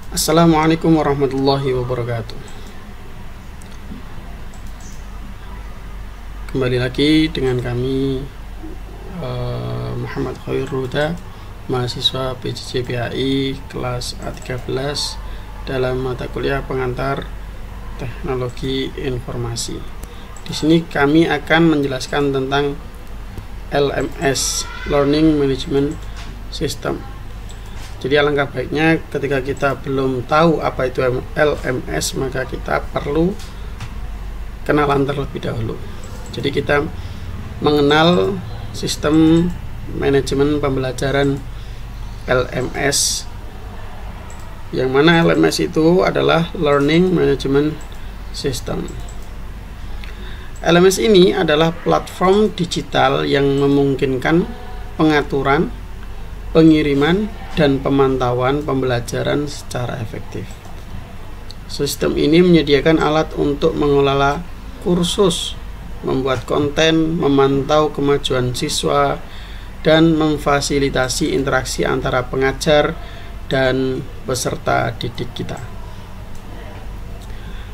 Assalamualaikum warahmatullahi wabarakatuh. Kembali lagi dengan kami Muhammad Khairul Huda, mahasiswa PJJ PAI kelas A13 dalam mata kuliah pengantar teknologi informasi. Di sini kami akan menjelaskan tentang LMS, Learning Management System. Jadi alangkah baiknya ketika kita belum tahu apa itu LMS, maka kita perlu kenalan terlebih dahulu. Jadi kita mengenal sistem manajemen pembelajaran LMS, yang mana LMS itu adalah Learning Management System. LMS ini adalah platform digital yang memungkinkan pengaturan, pengiriman, dan pemantauan pembelajaran secara efektif. Sistem ini menyediakan alat untuk mengelola kursus, membuat konten, memantau kemajuan siswa, dan memfasilitasi interaksi antara pengajar dan peserta didik kita.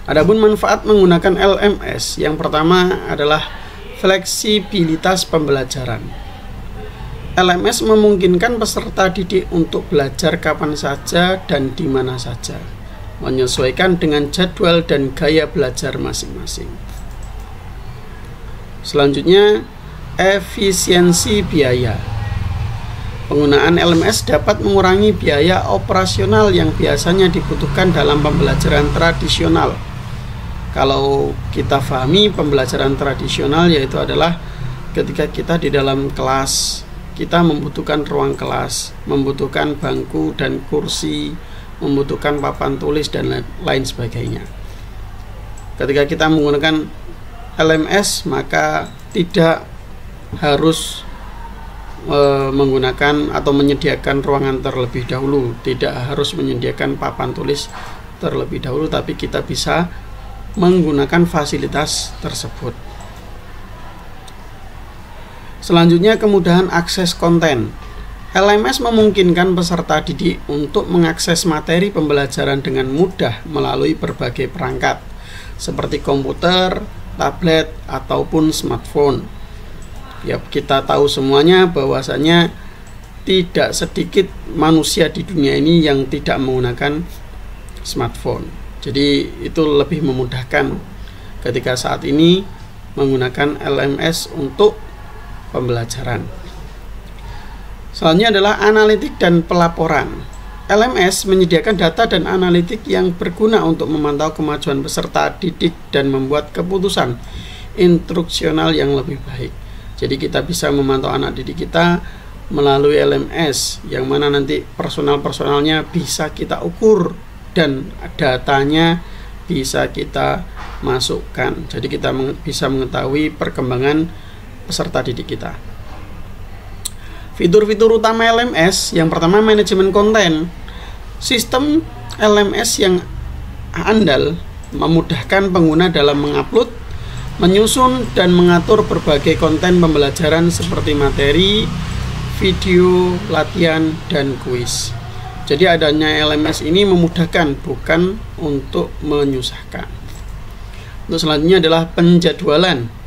Adapun manfaat menggunakan LMS, yang pertama adalah fleksibilitas pembelajaran. LMS memungkinkan peserta didik untuk belajar kapan saja dan di mana saja, menyesuaikan dengan jadwal dan gaya belajar masing-masing. Selanjutnya, efisiensi biaya. Penggunaan LMS dapat mengurangi biaya operasional yang biasanya dibutuhkan dalam pembelajaran tradisional. Kalau kita pahami pembelajaran tradisional, yaitu adalah ketika kita di dalam kelas, kita membutuhkan ruang kelas, membutuhkan bangku dan kursi, membutuhkan papan tulis, dan lain sebagainya. Ketika kita menggunakan LMS, maka tidak harus menggunakan atau menyediakan ruangan terlebih dahulu, tidak harus menyediakan papan tulis terlebih dahulu, tapi kita bisa menggunakan fasilitas tersebut. Selanjutnya, kemudahan akses konten. LMS memungkinkan peserta didik untuk mengakses materi pembelajaran dengan mudah melalui berbagai perangkat seperti komputer, tablet, ataupun smartphone. Ya, kita tahu semuanya bahwasanya tidak sedikit manusia di dunia ini yang tidak menggunakan smartphone. Jadi itu lebih memudahkan ketika saat ini menggunakan LMS untuk pembelajaran. Selanjutnya adalah analitik dan pelaporan. LMS menyediakan data dan analitik yang berguna untuk memantau kemajuan peserta didik dan membuat keputusan instruksional yang lebih baik. Jadi kita bisa memantau anak didik kita melalui LMS, yang mana nanti personalnya bisa kita ukur dan datanya bisa kita masukkan. Jadi kita bisa mengetahui perkembangan peserta didik kita. Fitur-fitur utama LMS, yang pertama manajemen konten. Sistem LMS yang andal memudahkan pengguna dalam mengupload, menyusun, dan mengatur berbagai konten pembelajaran seperti materi, video, latihan, dan kuis. Jadi adanya LMS ini memudahkan, bukan untuk menyusahkan. Untuk selanjutnya adalah penjadwalan.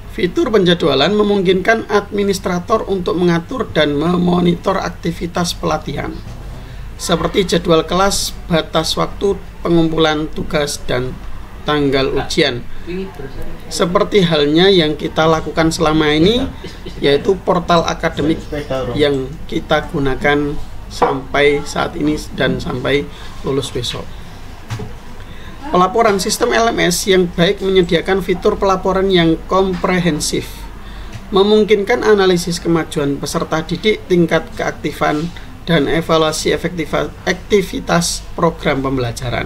Fitur penjadwalan memungkinkan administrator untuk mengatur dan memonitor aktivitas pelatihan, seperti jadwal kelas, batas waktu, pengumpulan tugas, dan tanggal ujian. Seperti halnya yang kita lakukan selama ini, yaitu portal akademik yang kita gunakan sampai saat ini dan sampai lulus besok. Pelaporan. Sistem LMS yang baik menyediakan fitur pelaporan yang komprehensif, memungkinkan analisis kemajuan peserta didik, tingkat keaktifan, dan evaluasi aktivitas program pembelajaran.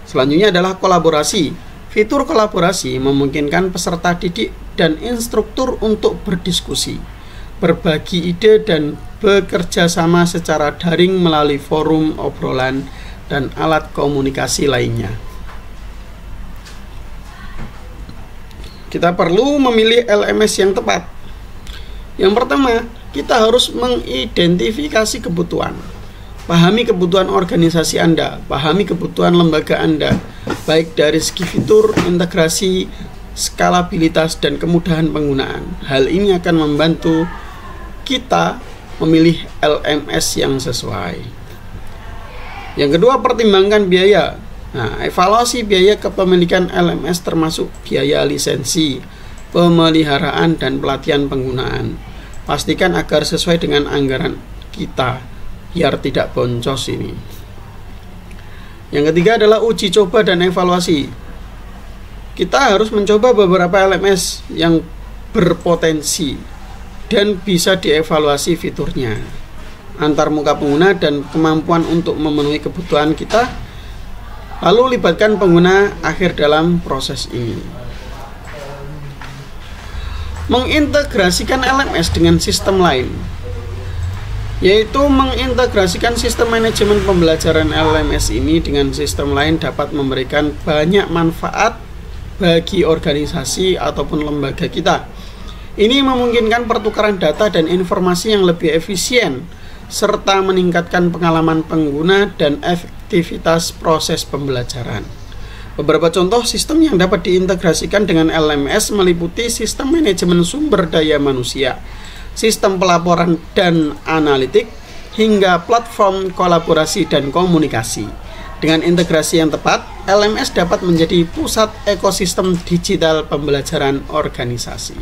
Selanjutnya adalah kolaborasi. Fitur kolaborasi memungkinkan peserta didik dan instruktur untuk berdiskusi, berbagi ide, dan bekerja sama secara daring melalui forum obrolan dan alat komunikasi lainnya. Kita perlu memilih LMS yang tepat. Yang pertama, kita harus mengidentifikasi kebutuhan. Pahami kebutuhan organisasi Anda, pahami kebutuhan lembaga Anda, baik dari segi fitur, integrasi, skalabilitas, dan kemudahan penggunaan. Hal ini akan membantu kita memilih LMS yang sesuai. Yang kedua, pertimbangkan biaya. Nah, evaluasi biaya kepemilikan LMS termasuk biaya lisensi, pemeliharaan, dan pelatihan penggunaan. Pastikan agar sesuai dengan anggaran kita, biar tidak boncos ini. Yang ketiga adalah uji coba dan evaluasi. Kita harus mencoba beberapa LMS yang berpotensi dan bisa dievaluasi fiturnya, antar muka pengguna dan kemampuan untuk memenuhi kebutuhan kita. Lalu libatkan pengguna akhir dalam proses ini. Mengintegrasikan LMS dengan sistem lain, yaitu mengintegrasikan sistem manajemen pembelajaran LMS ini dengan sistem lain dapat memberikan banyak manfaat bagi organisasi ataupun lembaga kita. Ini memungkinkan pertukaran data dan informasi yang lebih efisien serta meningkatkan pengalaman pengguna dan efektivitas proses pembelajaran. Beberapa contoh sistem yang dapat diintegrasikan dengan LMS meliputi sistem manajemen sumber daya manusia, sistem pelaporan dan analitik, hingga platform kolaborasi dan komunikasi. Dengan integrasi yang tepat, LMS dapat menjadi pusat ekosistem digital pembelajaran organisasi.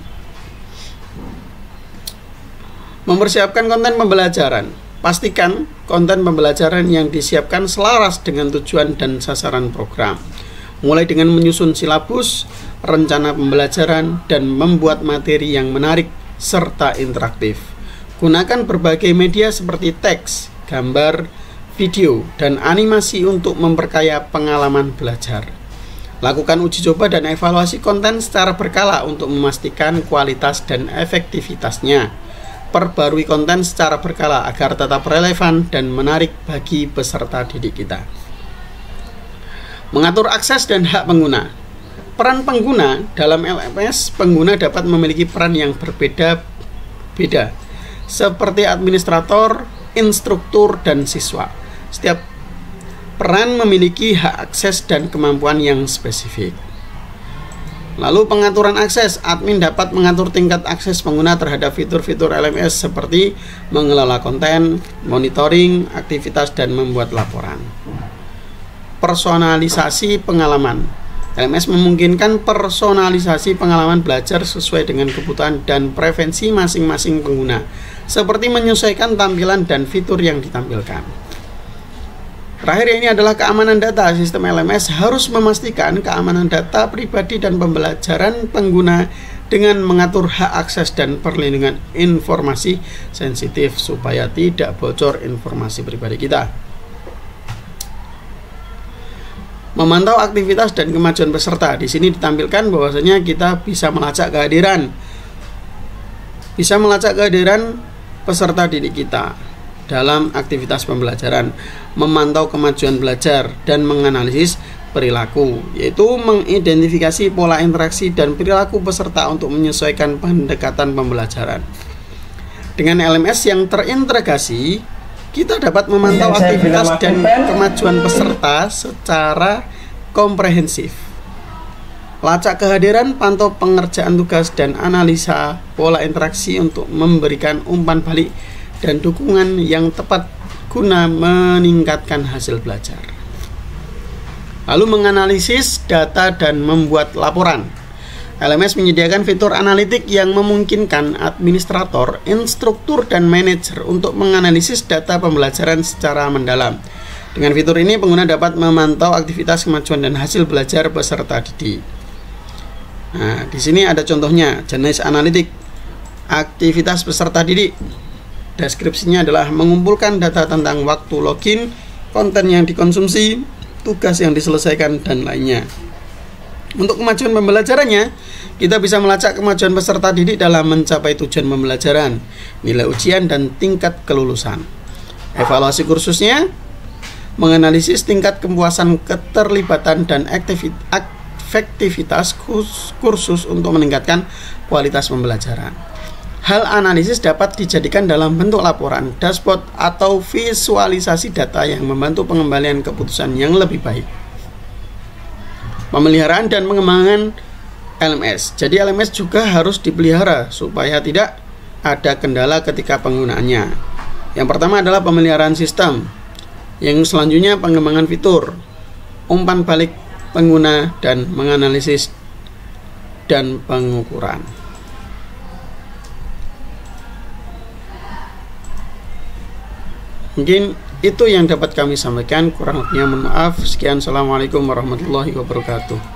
Mempersiapkan konten pembelajaran. Pastikan konten pembelajaran yang disiapkan selaras dengan tujuan dan sasaran program, mulai dengan menyusun silabus, rencana pembelajaran, dan membuat materi yang menarik serta interaktif. Gunakan berbagai media seperti teks, gambar, video, dan animasi untuk memperkaya pengalaman belajar. Lakukan uji coba dan evaluasi konten secara berkala untuk memastikan kualitas dan efektivitasnya. Perbarui konten secara berkala agar tetap relevan dan menarik bagi peserta didik kita. Mengatur akses dan hak pengguna. Peran pengguna dalam LMS, pengguna dapat memiliki peran yang berbeda-beda, seperti administrator, instruktur, dan siswa. Setiap peran memiliki hak akses dan kemampuan yang spesifik. Lalu pengaturan akses, admin dapat mengatur tingkat akses pengguna terhadap fitur-fitur LMS seperti mengelola konten, monitoring, aktivitas, dan membuat laporan. Personalisasi pengalaman. LMS memungkinkan personalisasi pengalaman belajar sesuai dengan kebutuhan dan preferensi masing-masing pengguna, seperti menyesuaikan tampilan dan fitur yang ditampilkan. Terakhir ini adalah keamanan data. Sistem LMS harus memastikan keamanan data pribadi dan pembelajaran pengguna dengan mengatur hak akses dan perlindungan informasi sensitif supaya tidak bocor informasi pribadi kita. Memantau aktivitas dan kemajuan peserta. Di sini ditampilkan bahwasanya kita bisa melacak kehadiran peserta didik kita dalam aktivitas pembelajaran, memantau kemajuan belajar, dan menganalisis perilaku, yaitu mengidentifikasi pola interaksi dan perilaku peserta untuk menyesuaikan pendekatan pembelajaran. Dengan LMS yang terintegrasi, kita dapat memantau aktivitas dan kemajuan peserta secara komprehensif. Lacak kehadiran, pantau pengerjaan tugas, dan analisa pola interaksi untuk memberikan umpan balik dan dukungan yang tepat guna meningkatkan hasil belajar. Lalu menganalisis data dan membuat laporan. LMS menyediakan fitur analitik yang memungkinkan administrator, instruktur, dan manajer untuk menganalisis data pembelajaran secara mendalam. Dengan fitur ini, pengguna dapat memantau aktivitas, kemajuan, dan hasil belajar peserta didik. Nah, di sini ada contohnya, jenis analitik, aktivitas peserta didik. Deskripsinya adalah mengumpulkan data tentang waktu login, konten yang dikonsumsi, tugas yang diselesaikan, dan lainnya. Untuk kemajuan pembelajarannya, kita bisa melacak kemajuan peserta didik dalam mencapai tujuan pembelajaran, nilai ujian, dan tingkat kelulusan. Evaluasi kursusnya, menganalisis tingkat kepuasan, keterlibatan, dan efektivitas kursus untuk meningkatkan kualitas pembelajaran. Hal analisis dapat dijadikan dalam bentuk laporan, dashboard, atau visualisasi data yang membantu pengembalian keputusan yang lebih baik. Pemeliharaan dan pengembangan LMS. Jadi LMS juga harus dipelihara supaya tidak ada kendala ketika penggunaannya. Yang pertama adalah pemeliharaan sistem. Yang selanjutnya pengembangan fitur, umpan balik pengguna, dan menganalisis dan pengukuran. Mungkin itu yang dapat kami sampaikan, kurang lebihnya mohon maaf. Sekian, assalamualaikum warahmatullahi wabarakatuh.